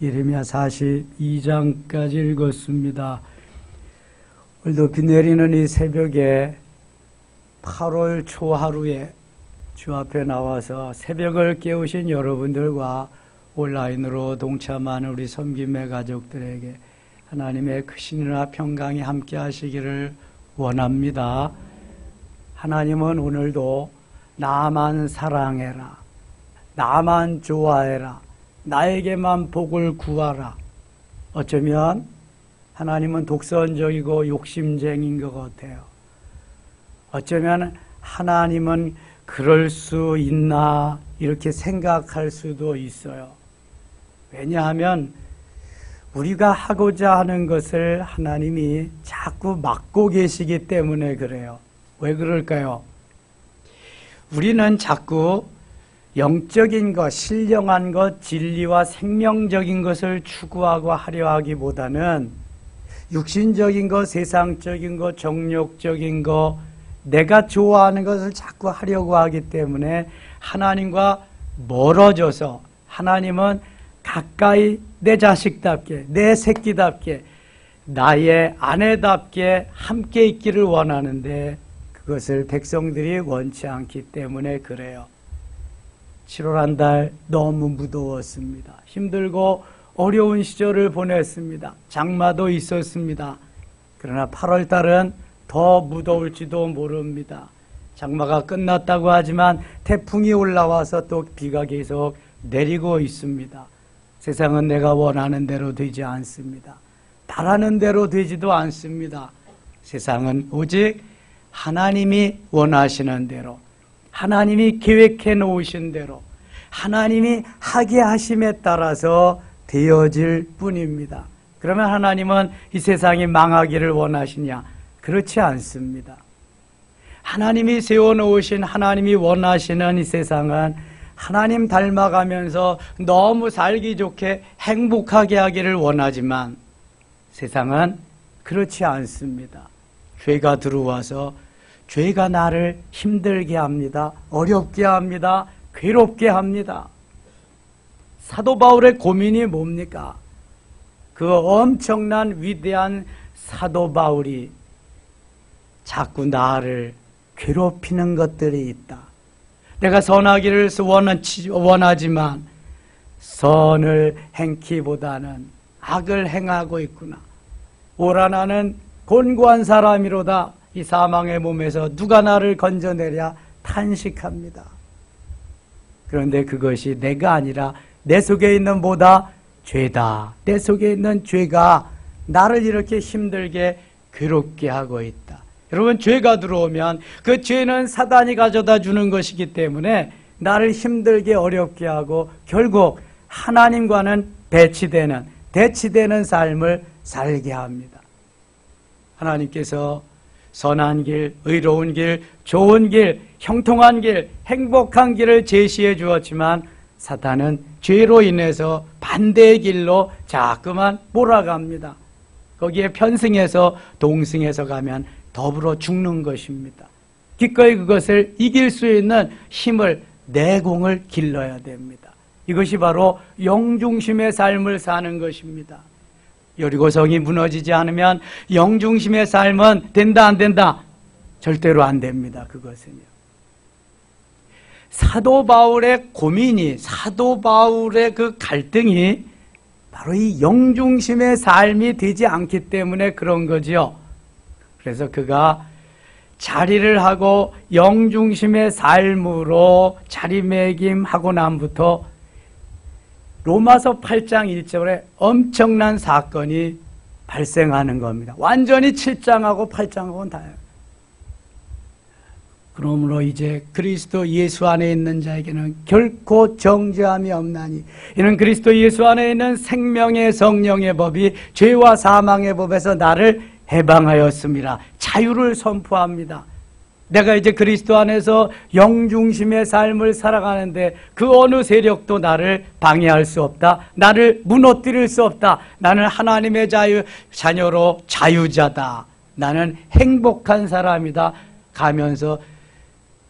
예레미야 42장까지 읽었습니다. 오늘 높이 내리는 이 새벽에 8월 초하루에 주 앞에 나와서 새벽을 깨우신 여러분들과 온라인으로 동참하는 우리 섬김의 가족들에게 하나님의 크신 은혜와 평강이 함께 하시기를 원합니다. 하나님은 오늘도 나만 사랑해라, 나만 좋아해라, 나에게만 복을 구하라. 어쩌면 하나님은 독선적이고 욕심쟁인 것 같아요. 어쩌면 하나님은 그럴 수 있나 이렇게 생각할 수도 있어요. 왜냐하면 우리가 하고자 하는 것을 하나님이 자꾸 막고 계시기 때문에 그래요. 왜 그럴까요? 우리는 자꾸 영적인 것, 신령한 것, 진리와 생명적인 것을 추구하고 하려 하기보다는 육신적인 것, 세상적인 것, 정욕적인 것, 내가 좋아하는 것을 자꾸 하려고 하기 때문에 하나님과 멀어져서 하나님은 가까이 내 자식답게, 내 새끼답게, 나의 아내답게 함께 있기를 원하는데 그것을 백성들이 원치 않기 때문에 그래요. 7월 한 달 너무 무더웠습니다. 힘들고 어려운 시절을 보냈습니다. 장마도 있었습니다. 그러나 8월 달은 더 무더울지도 모릅니다. 장마가 끝났다고 하지만 태풍이 올라와서 또 비가 계속 내리고 있습니다. 세상은 내가 원하는 대로 되지 않습니다. 바라는 대로 되지도 않습니다. 세상은 오직 하나님이 원하시는 대로, 하나님이 계획해 놓으신 대로, 하나님이 하게 하심에 따라서 되어질 뿐입니다. 그러면 하나님은 이 세상이 망하기를 원하시냐? 그렇지 않습니다. 하나님이 세워놓으신, 하나님이 원하시는 이 세상은 하나님 닮아가면서 너무 살기 좋게 행복하게 하기를 원하지만 세상은 그렇지 않습니다. 죄가 들어와서 죄가 나를 힘들게 합니다. 어렵게 합니다. 괴롭게 합니다. 사도 바울의 고민이 뭡니까? 그 엄청난 위대한 사도 바울이 자꾸 나를 괴롭히는 것들이 있다. 내가 선하기를 원하지만 선을 행키보다는 악을 행하고 있구나. 오라 나는 곤고한 사람이로다. 이 사망의 몸에서 누가 나를 건져내랴 탄식합니다. 그런데 그것이 내가 아니라 내 속에 있는 뭐다? 죄다. 내 속에 있는 죄가 나를 이렇게 힘들게 괴롭게 하고 있다. 여러분, 죄가 들어오면 그 죄는 사단이 가져다 주는 것이기 때문에 나를 힘들게 어렵게 하고 결국 하나님과는 대치되는 삶을 살게 합니다. 하나님께서 선한 길, 의로운 길, 좋은 길, 형통한 길, 행복한 길을 제시해 주었지만 사탄은 죄로 인해서 반대의 길로 자꾸만 몰아갑니다. 거기에 편승해서 동승해서 가면 더불어 죽는 것입니다. 기꺼이 그것을 이길 수 있는 힘을, 내공을 길러야 됩니다. 이것이 바로 영중심의 삶을 사는 것입니다. 여리고성이 무너지지 않으면 영중심의 삶은 된다 안 된다? 절대로 안 됩니다. 그것은요. 사도 바울의 고민이, 사도 바울의 그 갈등이 바로 이 영중심의 삶이 되지 않기 때문에 그런 거지요. 그래서 그가 자리를 하고 영중심의 삶으로 자리매김하고 남부터 로마서 8장 1절에 엄청난 사건이 발생하는 겁니다. 완전히 7장하고 8장하고는 다예요. 그러므로 이제 그리스도 예수 안에 있는 자에게는 결코 정죄함이 없나니 이는 그리스도 예수 안에 있는 생명의 성령의 법이 죄와 사망의 법에서 나를 해방하였습니다. 자유를 선포합니다. 내가 이제 그리스도 안에서 영중심의 삶을 살아가는데 그 어느 세력도 나를 방해할 수 없다. 나를 무너뜨릴 수 없다. 나는 하나님의 자녀로 자유자다. 나는 행복한 사람이다. 가면서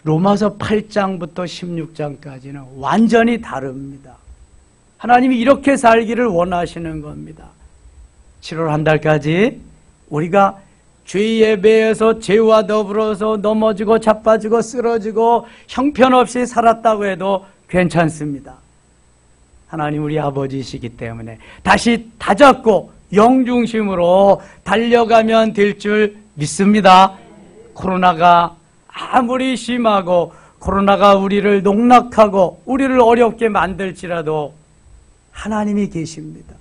로마서 8장부터 16장까지는 완전히 다릅니다. 하나님이 이렇게 살기를 원하시는 겁니다. 7월 한 달까지 우리가 죄의 배에서 죄와 더불어서 넘어지고 자빠지고 쓰러지고 형편없이 살았다고 해도 괜찮습니다. 하나님 우리 아버지이시기 때문에 다시 다잡고 영중심으로 달려가면 될 줄 믿습니다. 코로나가 아무리 심하고 코로나가 우리를 농락하고 우리를 어렵게 만들지라도 하나님이 계십니다.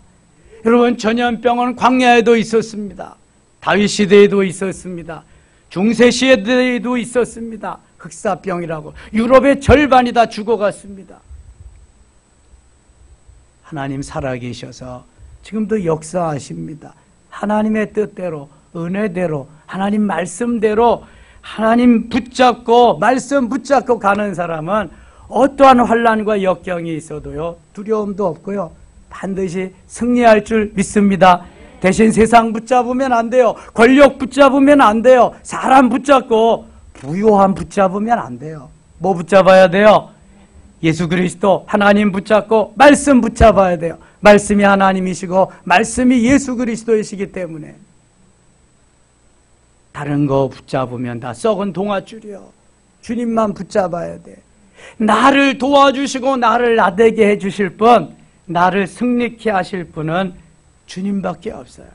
여러분, 전염병은 광야에도 있었습니다. 다윗 시대에도 있었습니다. 중세 시대에도 있었습니다. 흑사병이라고 유럽의 절반이 다 죽어갔습니다. 하나님 살아계셔서 지금도 역사하십니다. 하나님의 뜻대로, 은혜대로, 하나님 말씀대로 하나님 붙잡고 말씀 붙잡고 가는 사람은 어떠한 환난과 역경이 있어도요 두려움도 없고요 반드시 승리할 줄 믿습니다. 대신 세상 붙잡으면 안 돼요. 권력 붙잡으면 안 돼요. 사람 붙잡고 부요함 붙잡으면 안 돼요. 뭐 붙잡아야 돼요? 예수 그리스도 하나님 붙잡고 말씀 붙잡아야 돼요. 말씀이 하나님이시고 말씀이 예수 그리스도이시기 때문에 다른 거 붙잡으면 다 썩은 동아줄이요. 주님만 붙잡아야 돼. 나를 도와주시고 나를 나대게 해주실 분, 나를 승리케 하실 분은 주님밖에 없어요.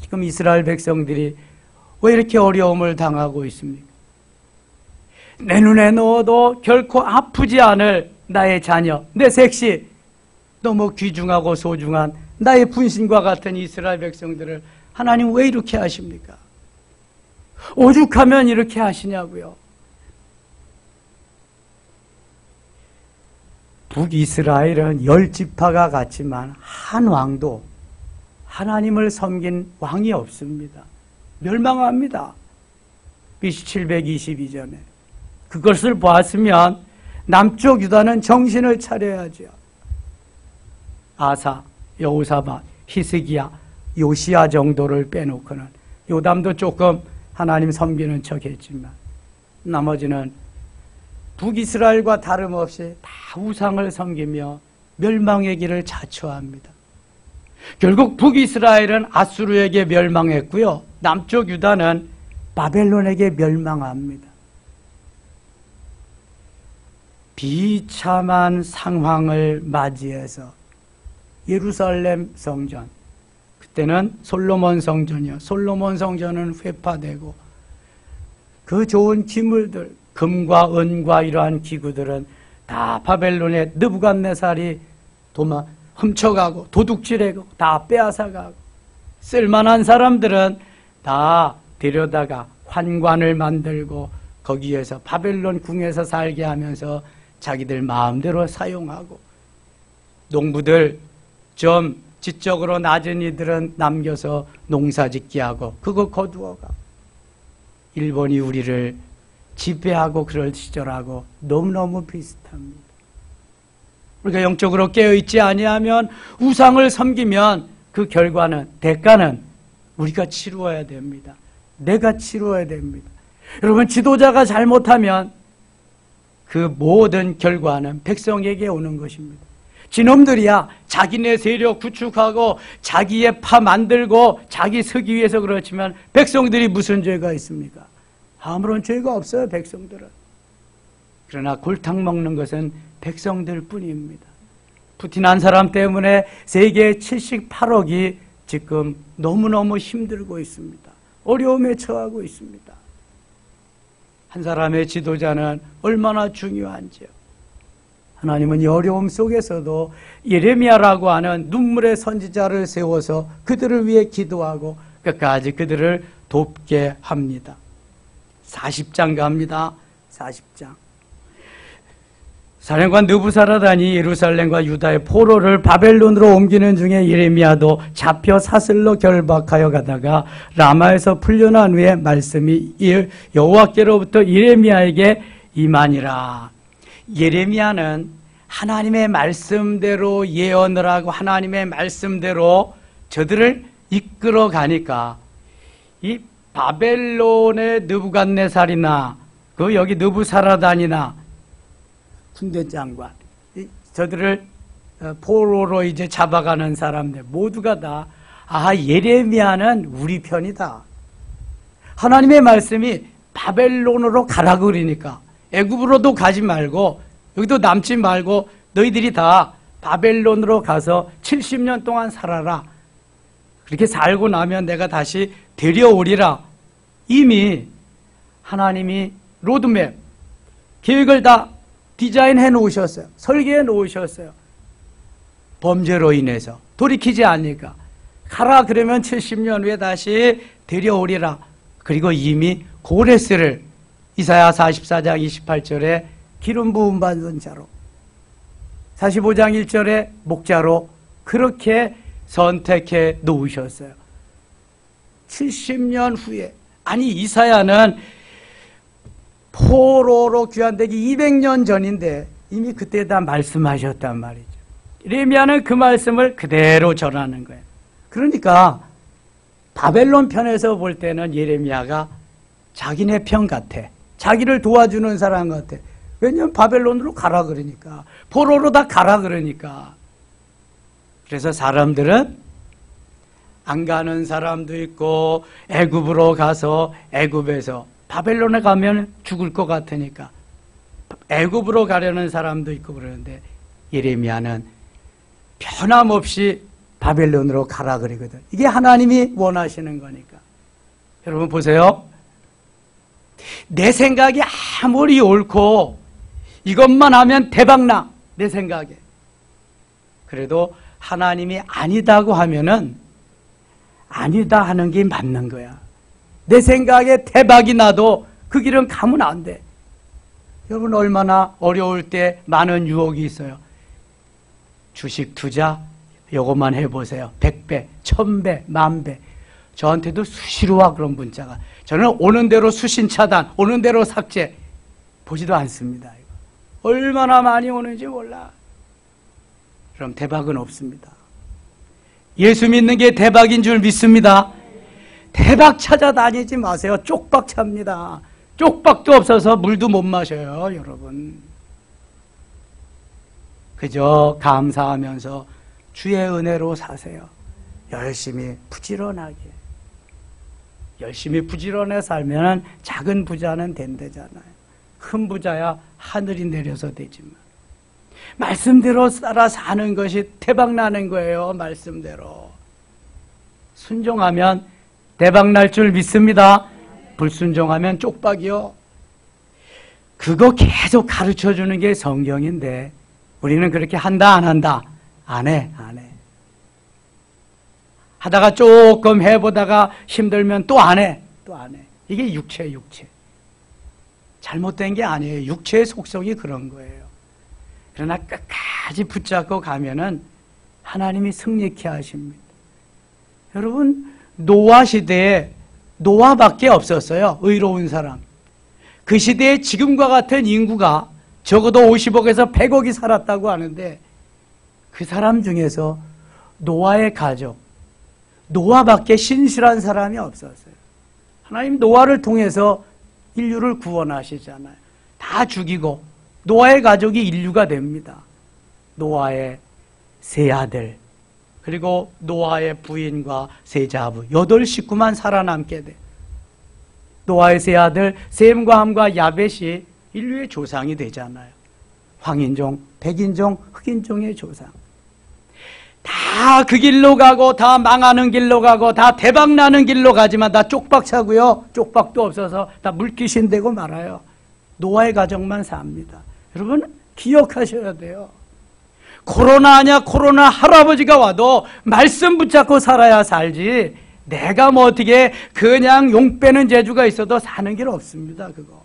지금 이스라엘 백성들이 왜 이렇게 어려움을 당하고 있습니까? 내 눈에 넣어도 결코 아프지 않을 나의 자녀, 내 색시, 너무 귀중하고 소중한 나의 분신과 같은 이스라엘 백성들을 하나님 왜 이렇게 하십니까? 오죽하면 이렇게 하시냐고요. 북이스라엘은 10지파가 같지만 한 왕도 하나님을 섬긴 왕이 없습니다. 멸망합니다. BC 722년에. 그것을 보았으면 남쪽 유다는 정신을 차려야죠. 아사, 여호사밧, 히스기야, 요시야 정도를 빼놓고는 요담도 조금 하나님 섬기는 척 했지만 나머지는 북이스라엘과 다름없이 다 우상을 섬기며 멸망의 길을 자초합니다. 결국 북이스라엘은 아수르에게 멸망했고요. 남쪽 유다는 바벨론에게 멸망합니다. 비참한 상황을 맞이해서 예루살렘 성전, 그때는 솔로몬 성전이요. 솔로몬 성전은 회파되고 그 좋은 기물들, 금과 은과 이러한 기구들은 다 바벨론의 느부갓네살이 훔쳐가고 도둑질하고 다 빼앗아가고 쓸만한 사람들은 다 데려다가 환관을 만들고 거기에서 바벨론 궁에서 살게 하면서 자기들 마음대로 사용하고 농부들 좀 지적으로 낮은 이들은 남겨서 농사짓게 하고 그거 거두어가. 일본이 우리를 지배하고 그럴 시절하고 너무너무 비슷합니다. 우리가 영적으로 깨어있지 아니하면 우상을 섬기면 그 결과는, 대가는 우리가 치루어야 됩니다. 내가 치루어야 됩니다. 여러분, 지도자가 잘못하면 그 모든 결과는 백성에게 오는 것입니다. 지놈들이야 자기네 세력 구축하고 자기의 파 만들고 자기 서기 위해서 그렇지만 백성들이 무슨 죄가 있습니까? 아무런 죄가 없어요. 백성들은. 그러나 골탕 먹는 것은 백성들 뿐입니다. 푸틴 한 사람 때문에 세계 78억이 지금 너무너무 힘들고 있습니다. 어려움에 처하고 있습니다. 한 사람의 지도자는 얼마나 중요한지요. 하나님은 이 어려움 속에서도 예레미야라고 하는 눈물의 선지자를 세워서 그들을 위해 기도하고 끝까지 그들을 돕게 합니다. 40장 갑니다. 40장. 사령관 느부사라단이 예루살렘과 유다의 포로를 바벨론으로 옮기는 중에 예레미야도 잡혀 사슬로 결박하여 가다가 라마에서 풀려난 후에 말씀이 여호와께로부터 예레미야에게 임하니라. 예레미야는 하나님의 말씀대로 예언을 하고 하나님의 말씀대로 저들을 이끌어 가니까 이 바벨론의 느부갓네살이나 그 여기 느부사라단이나 군대 장관 저들을 포로로 이제 잡아가는 사람들 모두가 다 예레미야는 우리 편이다. 하나님의 말씀이 바벨론으로 가라 그러니까 애굽으로도 가지 말고 여기도 남지 말고 너희들이 다 바벨론으로 가서 70년 동안 살아라. 그렇게 살고 나면 내가 다시 데려오리라. 이미 하나님이 로드맵, 계획을 다 디자인해 놓으셨어요. 설계해 놓으셨어요. 범죄로 인해서 돌이키지 않으니까 가라 그러면 70년 후에 다시 데려오리라. 그리고 이미 고레스를 이사야 44장 28절에 기름 부음 받은 자로 45장 1절에 목자로 그렇게 선택해 놓으셨어요. 70년 후에 이사야는 포로로 귀환되기 200년 전인데 이미 그때 다 말씀하셨단 말이죠. 예레미야는 그 말씀을 그대로 전하는 거예요. 그러니까 바벨론 편에서 볼 때는 예레미야가 자기네 편 같아. 자기를 도와주는 사람 같아. 왜냐하면 바벨론으로 가라 그러니까. 포로로 다 가라 그러니까. 그래서 사람들은 안 가는 사람도 있고 애굽으로 가서 애굽에서 바벨론에 가면 죽을 것 같으니까 애굽으로 가려는 사람도 있고 그러는데 예레미야는 변함없이 바벨론으로 가라 그러거든. 이게 하나님이 원하시는 거니까. 여러분 보세요. 내 생각이 아무리 옳고 이것만 하면 대박나 내 생각에. 그래도 하나님이 아니다고 하면은 아니다 하는 게 맞는 거야. 내 생각에 대박이 나도 그 길은 가면 안 돼. 여러분 얼마나 어려울 때 많은 유혹이 있어요. 주식 투자 요것만 해보세요. 100배, 1000배, 10,000배. 저한테도 수시로 와 그런 문자가. 저는 오는 대로 수신 차단, 오는 대로 삭제 보지도 않습니다. 얼마나 많이 오는지 몰라. 그럼 대박은 없습니다. 예수 믿는 게 대박인 줄 믿습니다. 대박 찾아다니지 마세요. 쪽박 찹니다. 쪽박도 없어서 물도 못 마셔요, 여러분. 그저 감사하면서 주의 은혜로 사세요. 열심히 부지런하게. 열심히 부지런해 살면 작은 부자는 된대잖아요. 큰 부자야 하늘이 내려서 되지만. 말씀대로 따라 사는 것이 대박나는 거예요. 말씀대로. 순종하면 대박날 줄 믿습니다. 불순종하면 쪽박이요. 그거 계속 가르쳐주는 게 성경인데 우리는 그렇게 한다 안 한다? 안 해. 하다가 조금 해보다가 힘들면 또 안 해. 이게 육체. 잘못된 게 아니에요. 육체의 속성이 그런 거예요. 그러나 끝까지 붙잡고 가면은 하나님이 승리케 하십니다. 여러분 노아 시대에 노아밖에 없었어요. 의로운 사람. 그 시대에 지금과 같은 인구가 적어도 50억에서 100억이 살았다고 하는데 그 사람 중에서 노아의 가족, 노아밖에 신실한 사람이 없었어요. 하나님 노아를 통해서 인류를 구원하시잖아요. 다 죽이고 노아의 가족이 인류가 됩니다. 노아의 세 아들 그리고 노아의 부인과 세 자부 8식구만 살아남게 돼. 노아의 세 아들 셈과 함과 야벳이 인류의 조상이 되잖아요. 황인종, 백인종, 흑인종의 조상. 다 그 길로 가고 다 망하는 길로 가고 다 대박나는 길로 가지만 다 쪽박 차고요. 쪽박도 없어서 다 물귀신 되고 말아요. 노아의 가정만 삽니다. 여러분 기억하셔야 돼요. 코로나 할아버지가 와도 말씀 붙잡고 살아야 살지 내가 뭐 어떻게 그냥 용 빼는 재주가 있어도 사는 길 없습니다. 그거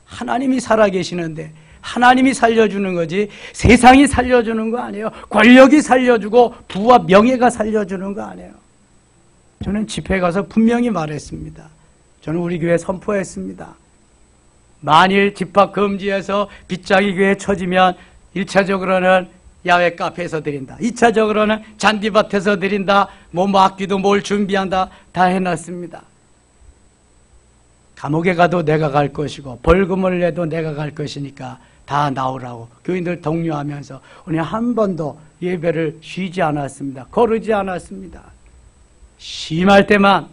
하나님이 살아계시는데 하나님이 살려주는 거지 세상이 살려주는 거 아니에요. 권력이 살려주고 부와 명예가 살려주는 거 아니에요. 저는 집회 가서 분명히 말했습니다. 저는 우리 교회 선포했습니다. 만일 집합 금지해서 빗장이 교회에 쳐지면 1차적으로는 야외 카페에서 드린다. 2차적으로는 잔디밭에서 드린다. 뭐 악기도 뭘 준비한다. 다 해놨습니다. 감옥에 가도 내가 갈 것이고 벌금을 내도 내가 갈 것이니까 다 나오라고 교인들 독려하면서 우리 한 번도 예배를 쉬지 않았습니다. 거르지 않았습니다. 심할 때만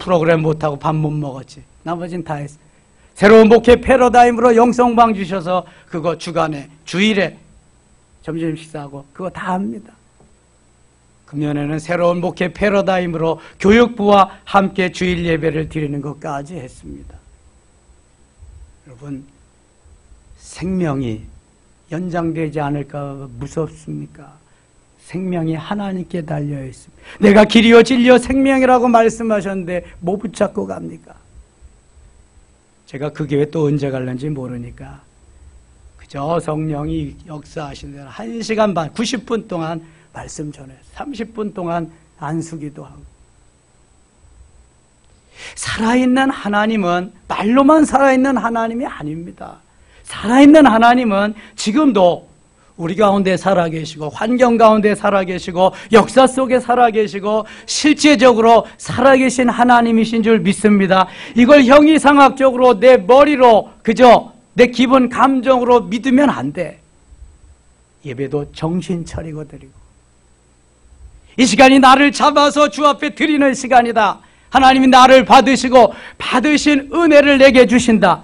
프로그램 못하고 밥 못 먹었지. 나머지는 다 했어요. 새로운 목회 패러다임으로 영성방 주셔서 그거 주간에 주일에 점심 식사하고 그거 다 합니다. 금년에는 새로운 목회 패러다임으로 교육부와 함께 주일 예배를 드리는 것까지 했습니다. 여러분, 생명이 연장되지 않을까 무섭습니까? 생명이 하나님께 달려 있습니다. 내가 길이요 진리요 생명이라고 말씀하셨는데 뭐 붙잡고 갑니까? 제가 그 교회 또 언제 갈는지 모르니까 그저 성령이 역사하시는 대로 1시간 반, 90분 동안 말씀 전해요. 30분 동안 안수기도 하고. 살아있는 하나님은 말로만 살아있는 하나님이 아닙니다. 살아있는 하나님은 지금도 우리 가운데 살아계시고 환경 가운데 살아계시고 역사 속에 살아계시고 실제적으로 살아계신 하나님이신 줄 믿습니다. 이걸 형이상학적으로 내 머리로 그저 내 기분 감정으로 믿으면 안 돼. 예배도 정신 차리고 드리고 이 시간이 나를 잡아서 주 앞에 드리는 시간이다. 하나님이 나를 받으시고 받으신 은혜를 내게 주신다.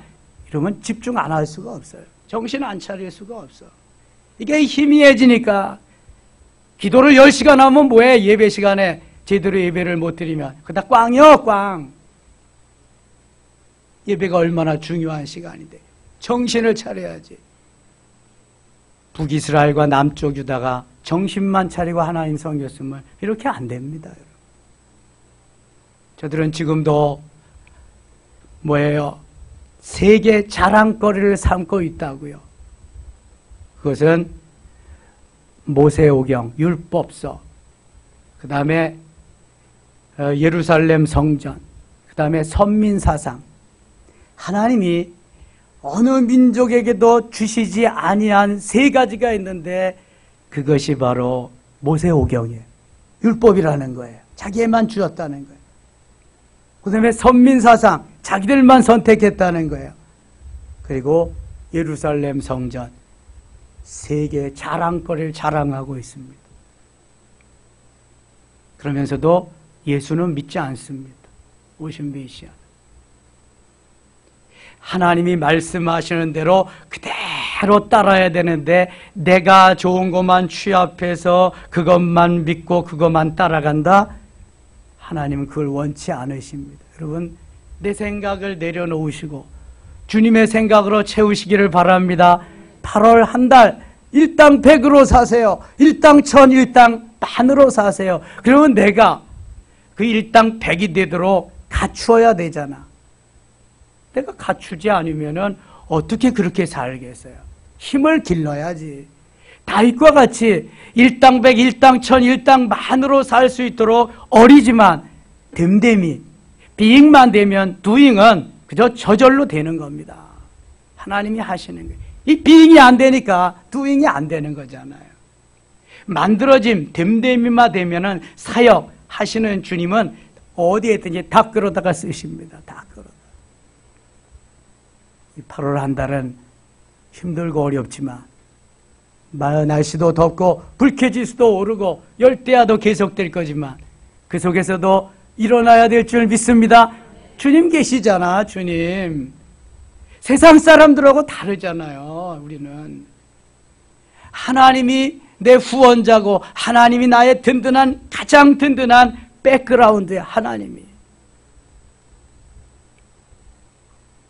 이러면 집중 안 할 수가 없어요. 정신 안 차릴 수가 없어. 이게 희미해지니까 기도를 10시간 하면 뭐해? 예배 시간에 제대로 예배를 못 드리면 그다 꽝이요 꽝. 예배가 얼마나 중요한 시간인데 정신을 차려야지. 북이스라엘과 남쪽 유다가 정신만 차리고 하나님 섬겼으면 이렇게 안 됩니다. 저들은 지금도 뭐예요? 세계 자랑거리를 삼고 있다고요. 그것은 모세오경, 율법서, 그 다음에 예루살렘 성전, 그 다음에 선민사상. 하나님이 어느 민족에게도 주시지 아니한 3가지가 있는데 그것이 바로 모세오경이에요. 율법이라는 거예요. 자기에만 주었다는 거예요. 그 다음에 선민사상, 자기들만 선택했다는 거예요. 그리고 예루살렘 성전, 세계 자랑거리를 자랑하고 있습니다. 그러면서도 예수는 믿지 않습니다. 오신 메시아. 하나님이 말씀하시는 대로 그대로 따라야 되는데 내가 좋은 것만 취합해서 그것만 믿고 그것만 따라간다? 하나님은 그걸 원치 않으십니다. 여러분, 내 생각을 내려놓으시고 주님의 생각으로 채우시기를 바랍니다. 8월 한 달 일당 100으로 사세요. 일당 1000, 일당 만으로 사세요. 그러면 내가 그 일당 100이 되도록 갖추어야 되잖아. 내가 갖추지 않으면은 어떻게 그렇게 살겠어요? 힘을 길러야지. 다윗과 같이 일당 100, 일당 1000, 일당 만으로 살 수 있도록 어리지만 됨됨이 being만 되면 doing은 그저 저절로 되는 겁니다. 하나님이 하시는 거예요. 이 being이 안 되니까 doing이 안 되는 거잖아요. 만들어짐, 됨됨이만 되면은 사역 하시는 주님은 어디에든지 다 끌어다가 쓰십니다. 다 끌어다. 이 8월 한 달은 힘들고 어렵지만 날씨도 덥고 불쾌지수도 오르고 열대야도 계속될 거지만 그 속에서도 일어나야 될 줄 믿습니다. 주님 계시잖아. 주님. 세상 사람들하고 다르잖아요. 우리는 하나님이 내 후원자고 하나님이 나의 든든한 가장 든든한 백그라운드야. 하나님이.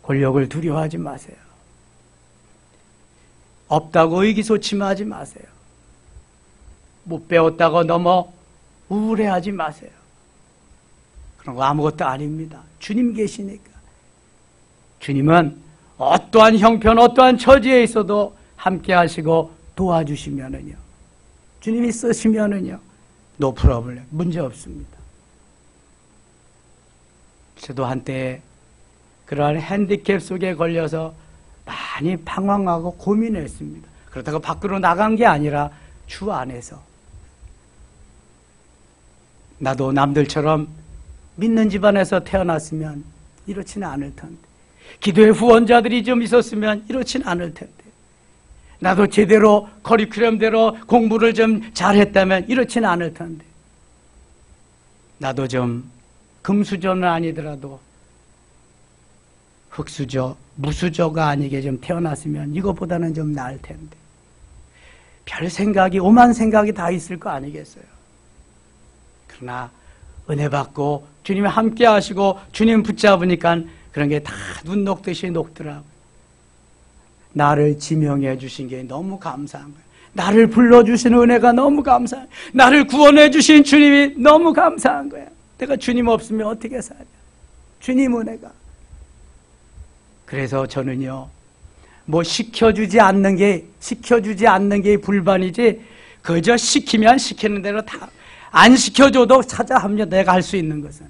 권력을 두려워하지 마세요. 없다고 의기소침하지 마세요. 못 배웠다고 너무 우울해하지 마세요. 그런 거 아무것도 아닙니다. 주님 계시니까. 주님은 어떠한 형편, 어떠한 처지에 있어도 함께 하시고 도와주시면은요. 주님이 쓰시면은요. 노 프로블렘. 문제 없습니다. 저도 한때 그러한 핸디캡 속에 걸려서 많이 방황하고 고민했습니다. 그렇다고 밖으로 나간 게 아니라 주 안에서. 나도 남들처럼 믿는 집안에서 태어났으면 이렇지는 않을 텐데. 기도의 후원자들이 좀 있었으면 이렇지는 않을 텐데. 나도 제대로 커리큘럼대로 공부를 좀 잘했다면 이렇지는 않을 텐데, 나도 좀 금수저는 아니더라도 흙수저, 무수저가 아니게 좀 태어났으면 이것보다는 좀 나을 텐데, 별 생각이, 오만 생각이 다 있을 거 아니겠어요. 그러나 은혜 받고 주님이 함께 하시고 주님 붙잡으니까 그런 게 다 눈 녹듯이 녹더라고요. 나를 지명해 주신 게 너무 감사한 거예요. 나를 불러주신 은혜가 너무 감사해요. 나를 구원해 주신 주님이 너무 감사한 거예요. 내가 주님 없으면 어떻게 사냐. 주님 은혜가. 그래서 저는요, 뭐 시켜주지 않는 게 불반이지, 그저 시키면 시키는 대로 다, 안 시켜줘도 찾아 합니다. 내가 할 수 있는 것은.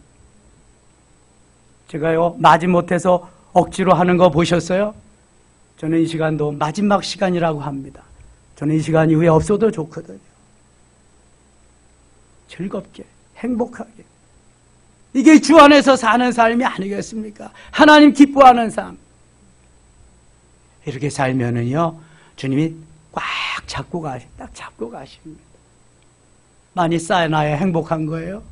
제가요, 마지못해서 억지로 하는 거 보셨어요? 저는 이 시간도 마지막 시간이라고 합니다. 저는 이 시간 이후에 없어도 좋거든요. 즐겁게, 행복하게. 이게 주 안에서 사는 삶이 아니겠습니까? 하나님 기뻐하는 삶. 이렇게 살면은요, 주님이 꽉 잡고 딱 잡고 가십니다. 많이 쌓여놔야 행복한 거예요.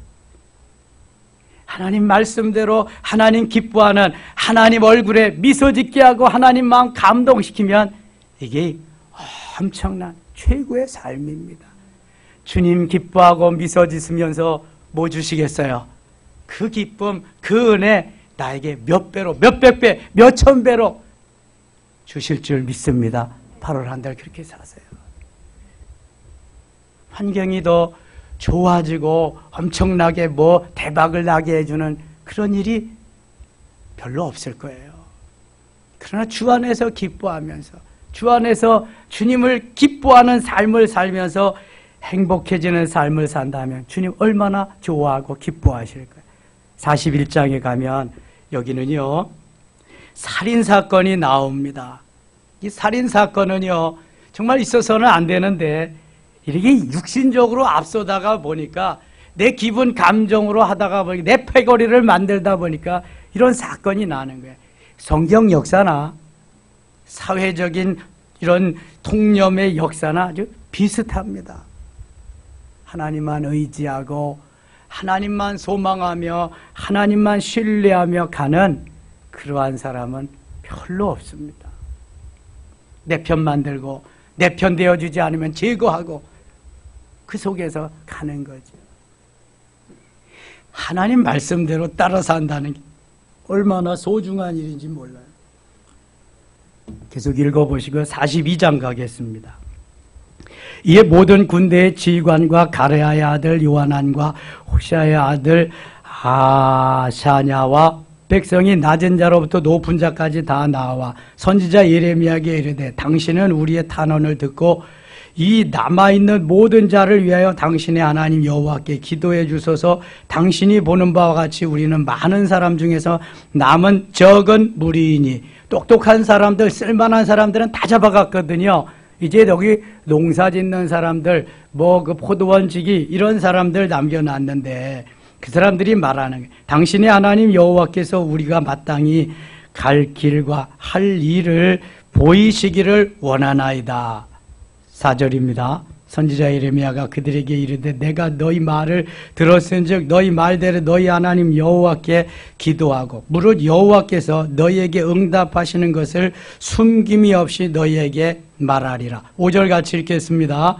하나님 말씀대로 하나님 기뻐하는, 하나님 얼굴에 미소 짓게 하고 하나님 마음 감동시키면 이게 엄청난 최고의 삶입니다. 주님 기뻐하고 미소 짓으면서 뭐 주시겠어요? 그 기쁨, 그 은혜 나에게 몇 배로, 몇백 배, 몇천 배로 주실 줄 믿습니다. 8월 한 달 그렇게 사세요. 환경이 더 좋아지고 엄청나게 뭐 대박을 나게 해주는 그런 일이 별로 없을 거예요. 그러나 주 안에서 기뻐하면서, 주 안에서 주님을 기뻐하는 삶을 살면서 행복해지는 삶을 산다면 주님 얼마나 좋아하고 기뻐하실까요? 41장에 가면 여기는요, 살인사건이 나옵니다. 이 살인사건은요, 정말 있어서는 안 되는데, 이렇게 육신적으로 앞서다가 보니까, 내 기분 감정으로 하다가 보니까, 내 패거리를 만들다 보니까 이런 사건이 나는 거예요. 성경 역사나 사회적인 이런 통념의 역사나 아주 비슷합니다. 하나님만 의지하고 하나님만 소망하며 하나님만 신뢰하며 가는 그러한 사람은 별로 없습니다. 내 편 만들고 내 편 되어주지 않으면 제거하고 그 속에서 가는 거죠. 하나님 말씀대로 따라 산다는 게 얼마나 소중한 일인지 몰라요. 계속 읽어보시고 42장 가겠습니다. 이에 모든 군대의 지휘관과 가레아의 아들 요하난과 호시아의 아들 아샤냐와 백성이 낮은 자로부터 높은 자까지 다 나와 선지자 예레미야에게 이르되 당신은 우리의 탄원을 듣고 이 남아있는 모든 자를 위하여 당신의 하나님 여호와께 기도해 주소서. 당신이 보는 바와 같이 우리는 많은 사람 중에서 남은 적은 무리이니. 똑똑한 사람들, 쓸만한 사람들은 다 잡아갔거든요. 이제 여기 농사 짓는 사람들, 뭐 그 포도원 지기 이런 사람들 남겨놨는데 그 사람들이 말하는 거예요. 당신의 하나님 여호와께서 우리가 마땅히 갈 길과 할 일을 보이시기를 원하나이다. 4절입니다. 선지자 예레미야가 그들에게 이르되 내가 너희 말을 들었은즉 너희 말대로 너희 하나님 여호와께 기도하고 무릇 여호와께서 너희에게 응답하시는 것을 숨김이 없이 너희에게 말하리라. 5절 같이 읽겠습니다.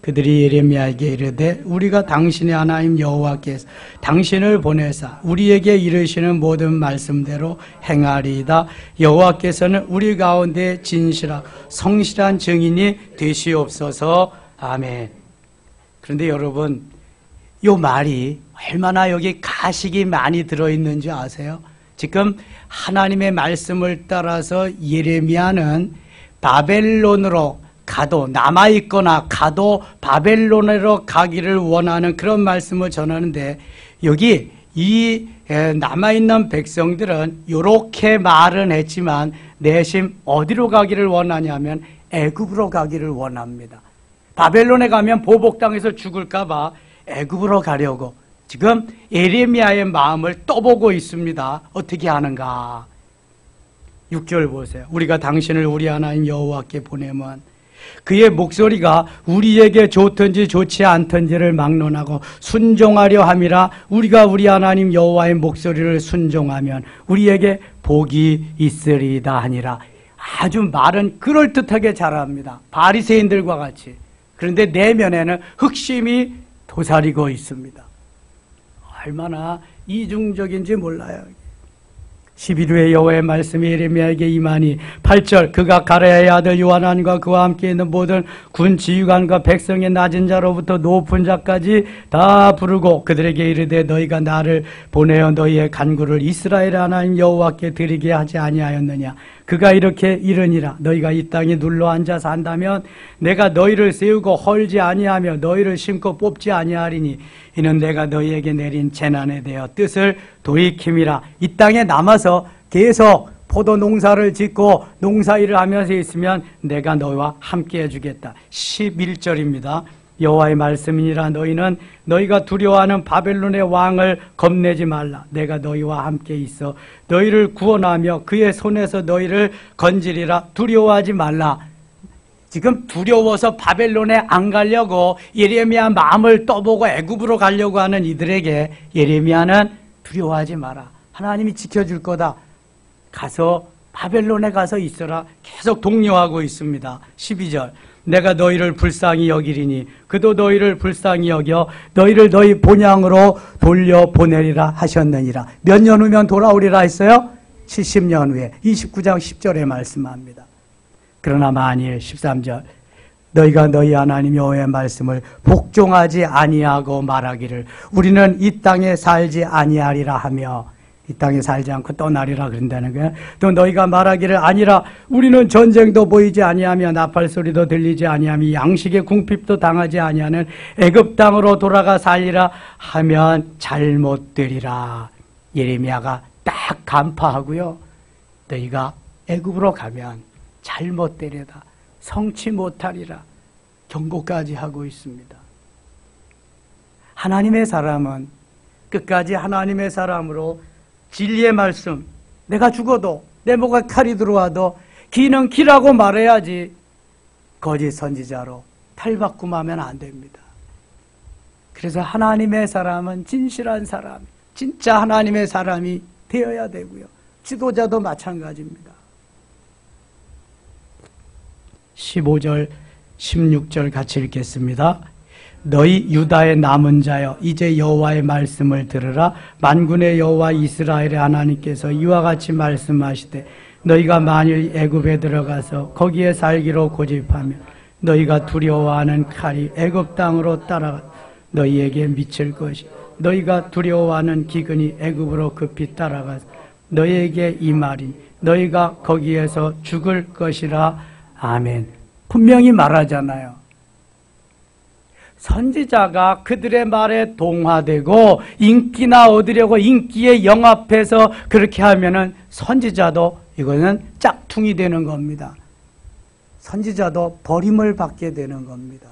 그들이 예레미야에게 이르되 우리가 당신의 하나님 여호와께서 당신을 보내사 우리에게 이르시는 모든 말씀대로 행하리이다. 여호와께서는 우리 가운데 진실하고 성실한 증인이 되시옵소서. 아멘. 그런데 여러분, 이 말이 얼마나 여기 가식이 많이 들어있는지 아세요? 지금 하나님의 말씀을 따라서 예레미야는 바벨론으로 가도 남아있거나 가도 바벨론으로 가기를 원하는 그런 말씀을 전하는데 여기 이 남아있는 백성들은 이렇게 말은 했지만 내심 어디로 가기를 원하냐면 애굽으로 가기를 원합니다. 바벨론에 가면 보복당해서 죽을까 봐 애굽으로 가려고 지금 예레미야의 마음을 떠보고 있습니다. 어떻게 하는가? 6절 보세요. 우리가 당신을 우리 하나님 여호와께 보내면 그의 목소리가 우리에게 좋든지 좋지 않든지를 막론하고 순종하려 함이라. 우리가 우리 하나님 여호와의 목소리를 순종하면 우리에게 복이 있으리이다 하니라. 아주 말은 그럴듯하게 잘합니다. 바리새인들과 같이. 그런데 내면에는 흑심이 도사리고 있습니다. 얼마나 이중적인지 몰라요. 11회 여호와의 말씀이 예레미야에게 임하니 8절 그가 가레야의 아들 요하난과 그와 함께 있는 모든 군 지휘관과 백성의 낮은 자로부터 높은 자까지 다 부르고 그들에게 이르되 너희가 나를 보내어 너희의 간구를 이스라엘 하나님 여호와께 드리게 하지 아니하였느냐. 그가 이렇게 이르니라. 너희가 이 땅에 눌러 앉아 산다면 내가 너희를 세우고 헐지 아니하며 너희를 심고 뽑지 아니하리니 이는 내가 너희에게 내린 재난에 대하여 뜻을 돌이킴이라. 이 땅에 남아서 계속 포도 농사를 짓고 농사일을 하면서 있으면 내가 너희와 함께 해주겠다. 11절입니다. 여호와의 말씀이니라. 너희는 너희가 두려워하는 바벨론의 왕을 겁내지 말라. 내가 너희와 함께 있어 너희를 구원하며 그의 손에서 너희를 건지리라. 두려워하지 말라. 지금 두려워서 바벨론에 안 가려고 예레미야 마음을 떠보고 애굽으로 가려고 하는 이들에게 예레미야는 두려워하지 마라. 하나님이 지켜줄 거다. 가서 바벨론에 가서 있어라. 계속 독려하고 있습니다. 12절 내가 너희를 불쌍히 여기리니 그도 너희를 불쌍히 여겨 너희를 너희 본향으로 돌려보내리라 하셨느니라. 몇 년 후면 돌아오리라 했어요? 70년 후에. 29장 10절에 말씀합니다. 그러나 만일 13절 너희가 너희 하나님 여호와의 말씀을 복종하지 아니하고 말하기를 우리는 이 땅에 살지 아니하리라 하며 이 땅에 살지 않고 떠나리라 그런다는 거예요. 또 너희가 말하기를 아니라 우리는 전쟁도 보이지 아니하며 나팔 소리도 들리지 아니하며 양식의 궁핍도 당하지 아니하는 애굽 땅으로 돌아가 살리라 하면 잘못되리라. 예레미야가 딱 간파하고요. 너희가 애굽으로 가면 잘못되리라. 성치 못하리라. 경고까지 하고 있습니다. 하나님의 사람은 끝까지 하나님의 사람으로 진리의 말씀, 내가 죽어도 내 목에 칼이 들어와도 기는 기라고 말해야지 거짓 선지자로 탈바꿈하면 안 됩니다. 그래서 하나님의 사람은 진실한 사람, 진짜 하나님의 사람이 되어야 되고요. 지도자도 마찬가지입니다. 15절, 16절 같이 읽겠습니다. 너희 유다의 남은 자여 이제 여호와의 말씀을 들으라. 만군의 여호와 이스라엘의 하나님께서 이와 같이 말씀하시되 너희가 만일 애굽에 들어가서 거기에 살기로 고집하면 너희가 두려워하는 칼이 애굽 땅으로 따라가 너희에게 미칠 것이 너희가 두려워하는 기근이 애굽으로 급히 따라가서 너희에게 임하리니 너희가 거기에서 죽을 것이라. 아멘. 분명히 말하잖아요. 선지자가 그들의 말에 동화되고 인기나 얻으려고 인기에 영합해서 그렇게 하면은 선지자도 이거는 짝퉁이 되는 겁니다. 선지자도 버림을 받게 되는 겁니다.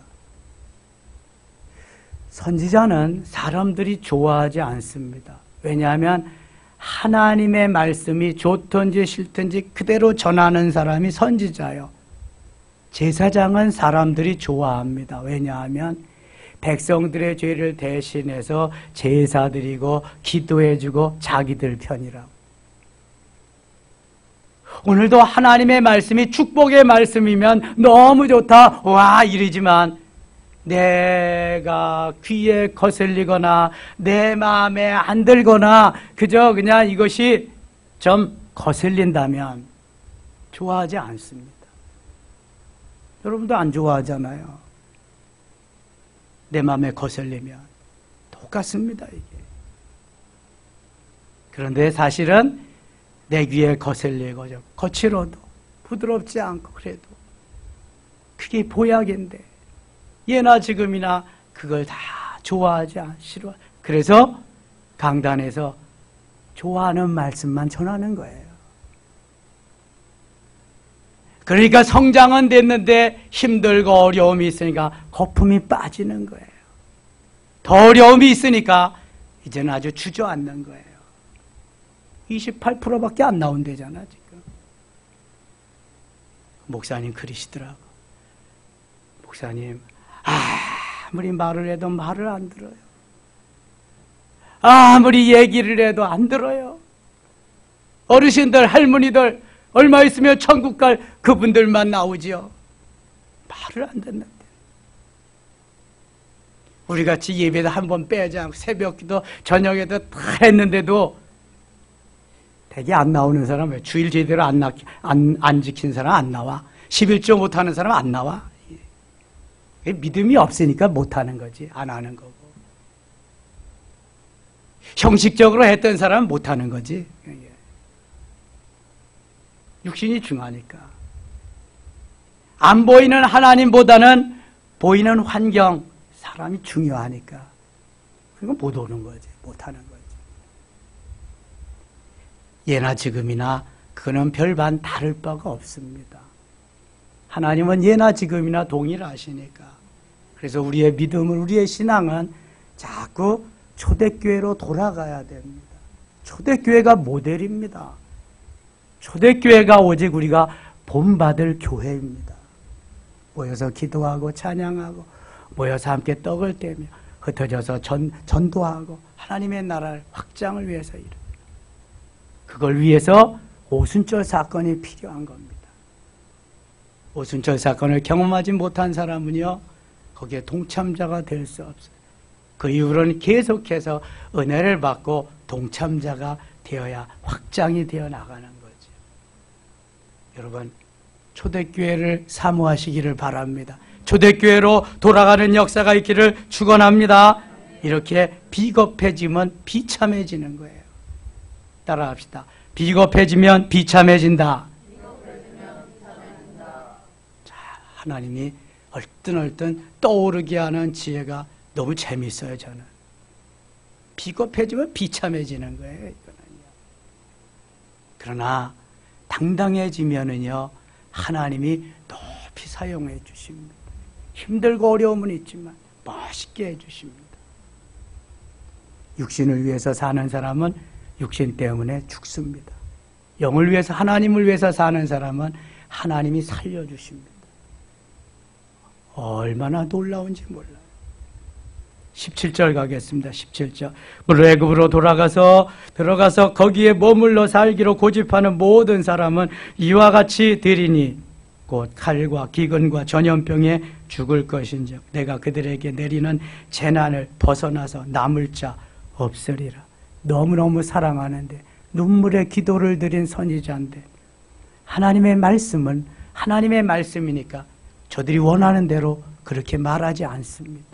선지자는 사람들이 좋아하지 않습니다. 왜냐하면 하나님의 말씀이 좋든지 싫든지 그대로 전하는 사람이 선지자요. 제사장은 사람들이 좋아합니다. 왜냐하면 백성들의 죄를 대신해서 제사 드리고 기도해주고 자기들 편이라고. 오늘도 하나님의 말씀이 축복의 말씀이면 너무 좋다, 와 이러지만 내가 귀에 거슬리거나 내 마음에 안 들거나 그저 그냥 이것이 좀 거슬린다면 좋아하지 않습니다. 여러분도 안 좋아하잖아요. 내 마음에 거슬리면 똑같습니다, 이게. 그런데 사실은 내 귀에 거슬리고 좀 거칠어도 부드럽지 않고 그래도 그게 보약인데 예나 지금이나 그걸 다 좋아하지 싫어. 그래서 강단에서 좋아하는 말씀만 전하는 거예요. 그러니까 성장은 됐는데 힘들고 어려움이 있으니까 거품이 빠지는 거예요. 더 어려움이 있으니까 이제는 아주 주저앉는 거예요. 28%밖에 안 나온대잖아 지금. 목사님 그러시더라고. 목사님, 아무리 말을 해도 말을 안 들어요. 아무리 얘기를 해도 안 들어요. 어르신들, 할머니들 얼마 있으면 천국 갈 그분들만 나오지요. 말을 안 듣는데. 우리같이 예배도 한 번 빼지 않고 새벽기도 저녁에도 다 했는데도 되게 안 나오는 사람, 주일 제대로 안 지킨 사람 안 나와. 11조 못하는 사람 안 나와. 믿음이 없으니까 못하는 거지. 안 하는 거고. 형식적으로 했던 사람은 못하는 거지. 육신이 중요하니까. 안 보이는 하나님보다는 보이는 환경, 사람이 중요하니까. 그리고 못 오는 거지. 못하는 거지. 예나 지금이나 그는 별반 다를 바가 없습니다. 하나님은 예나 지금이나 동일하시니까. 그래서 우리의 믿음을, 우리의 신앙은 자꾸 초대교회로 돌아가야 됩니다. 초대교회가 모델입니다. 초대교회가 오직 우리가 본받을 교회입니다. 모여서 기도하고 찬양하고 모여서 함께 떡을 떼며 흩어져서 전도하고 하나님의 나라를 확장을 위해서 일을. 그걸 위해서 오순절 사건이 필요한 겁니다. 오순절 사건을 경험하지 못한 사람은요, 거기에 동참자가 될 수 없어요. 그 이후로는 계속해서 은혜를 받고 동참자가 되어야 확장이 되어 나가는 거죠. 여러분, 초대교회를 사모하시기를 바랍니다. 초대교회로 돌아가는 역사가 있기를 축원합니다. 이렇게 비겁해지면 비참해지는 거예요. 따라합시다. 비겁해지면 비참해진다. 자, 하나님이 얼뜬얼뜬 떠오르게 하는 지혜가 너무 재밌어요, 저는. 비겁해지면 비참해지는 거예요, 이거는요. 그러나 당당해지면은요, 하나님이 높이 사용해 주십니다. 힘들고 어려움은 있지만 멋있게 해 주십니다. 육신을 위해서 사는 사람은 육신 때문에 죽습니다. 영을 위해서, 하나님을 위해서 사는 사람은 하나님이 살려주십니다. 얼마나 놀라운지 몰라요. 17절 가겠습니다. 17절. 애굽으로 들어가서 거기에 머물러 살기로 고집하는 모든 사람은 이와 같이 되리니 곧 칼과 기근과 전염병에 죽을 것인즉 내가 그들에게 내리는 재난을 벗어나서 남을 자 없으리라. 너무너무 사랑하는데 눈물의 기도를 드린 선지자인데 하나님의 말씀은 하나님의 말씀이니까 저들이 원하는 대로 그렇게 말하지 않습니다.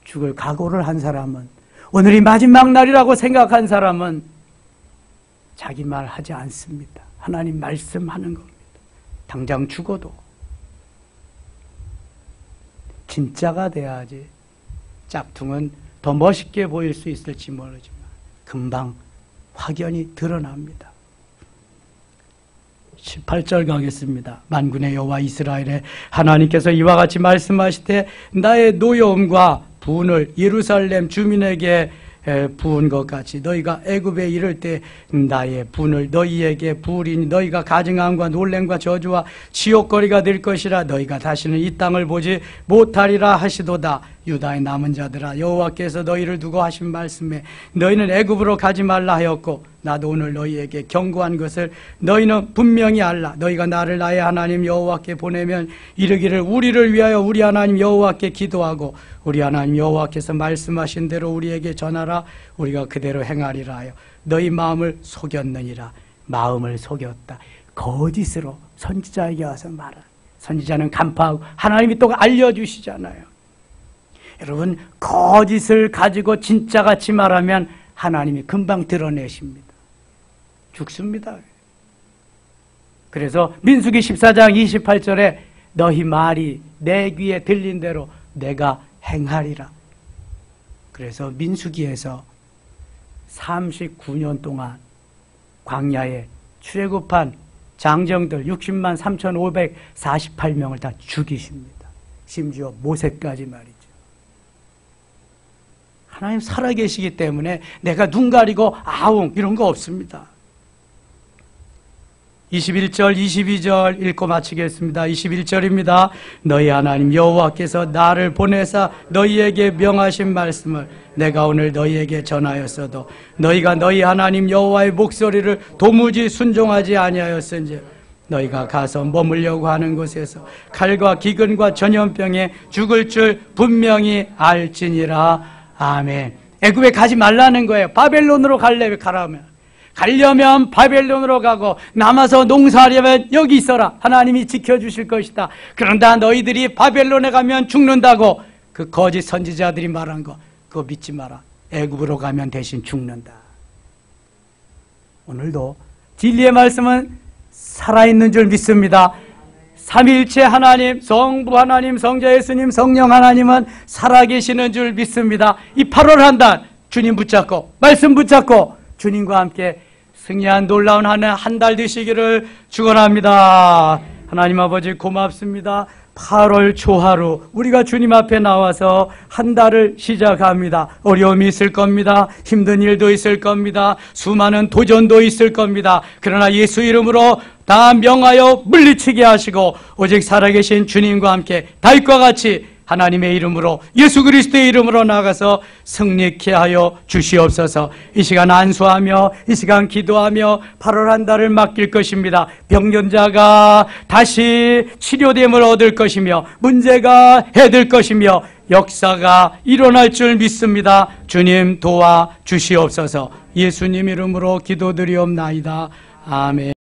죽을 각오를 한 사람은, 오늘이 마지막 날이라고 생각한 사람은 자기 말 하지 않습니다. 하나님 말씀하는 겁니다. 당장 죽어도 진짜가 돼야지. 짝퉁은 더 멋있게 보일 수 있을지 모르지만 금방 확연히 드러납니다. 18절 가겠습니다. 만군의 여호와 이스라엘의 하나님께서 이와 같이 말씀하시되 나의 노여움과 분을 예루살렘 주민에게 부은 것 같이 너희가 애굽에 이를 때 나의 분을 너희에게 부으리니 너희가 가증함과 놀램과 저주와 지옥거리가 될 것이라. 너희가 다시는 이 땅을 보지 못하리라 하시도다. 유다의 남은 자들아, 여호와께서 너희를 두고 하신 말씀에 너희는 애굽으로 가지 말라 하였고 나도 오늘 너희에게 경고한 것을 너희는 분명히 알라. 너희가 나를 나의 하나님 여호와께 보내면 이르기를 우리를 위하여 우리 하나님 여호와께 기도하고 우리 하나님 여호와께서 말씀하신 대로 우리에게 전하라. 우리가 그대로 행하리라 하여 너희 마음을 속였느니라. 마음을 속였다. 거짓으로 선지자에게 와서 말하라. 선지자는 간파하고 하나님이 또 알려주시잖아요. 여러분, 거짓을 가지고 진짜같이 말하면 하나님이 금방 드러내십니다. 죽습니다. 그래서 민수기 14장 28절에 너희 말이 내 귀에 들린 대로 내가 행하리라. 그래서 민수기에서 39년 동안 광야에 출애굽한 장정들 60만 3,548명을 다 죽이십니다. 심지어 모세까지 말이죠. 하나님 살아계시기 때문에 내가 눈 가리고 아웅 이런 거 없습니다. 21절, 22절 읽고 마치겠습니다. 21절입니다. 너희 하나님 여호와께서 나를 보내사 너희에게 명하신 말씀을 내가 오늘 너희에게 전하였어도 너희가 너희 하나님 여호와의 목소리를 도무지 순종하지 아니하였은지 너희가 가서 머물려고 하는 곳에서 칼과 기근과 전염병에 죽을 줄 분명히 알지니라. 아멘. 애굽에 가지 말라는 거예요. 바벨론으로 가려면 바벨론으로 가고 남아서 농사하려면 여기 있어라. 하나님이 지켜주실 것이다. 그런다 너희들이 바벨론에 가면 죽는다고 그 거짓 선지자들이 말한 거 그거 믿지 마라. 애굽으로 가면 대신 죽는다. 오늘도 진리의 말씀은 살아있는 줄 믿습니다. 삼위일체 하나님, 성부 하나님, 성자 예수님, 성령 하나님은 살아계시는 줄 믿습니다. 이 8월 한 달 주님 붙잡고 말씀 붙잡고 주님과 함께 승리한 놀라운 한 달 되시기를 축원합니다. 하나님 아버지 고맙습니다. 8월 초하루 우리가 주님 앞에 나와서 한 달을 시작합니다. 어려움이 있을 겁니다. 힘든 일도 있을 겁니다. 수많은 도전도 있을 겁니다. 그러나 예수 이름으로 다 명하여 물리치게 하시고 오직 살아계신 주님과 함께 다윗과 같이 하나님의 이름으로 예수 그리스도의 이름으로 나가서 승리케 하여 주시옵소서. 이 시간 안수하며 이 시간 기도하며 8월 한 달을 맡길 것입니다. 병변자가 다시 치료됨을 얻을 것이며 문제가 해될 것이며 역사가 일어날 줄 믿습니다. 주님 도와 주시옵소서. 예수님 이름으로 기도드리옵나이다. 아멘.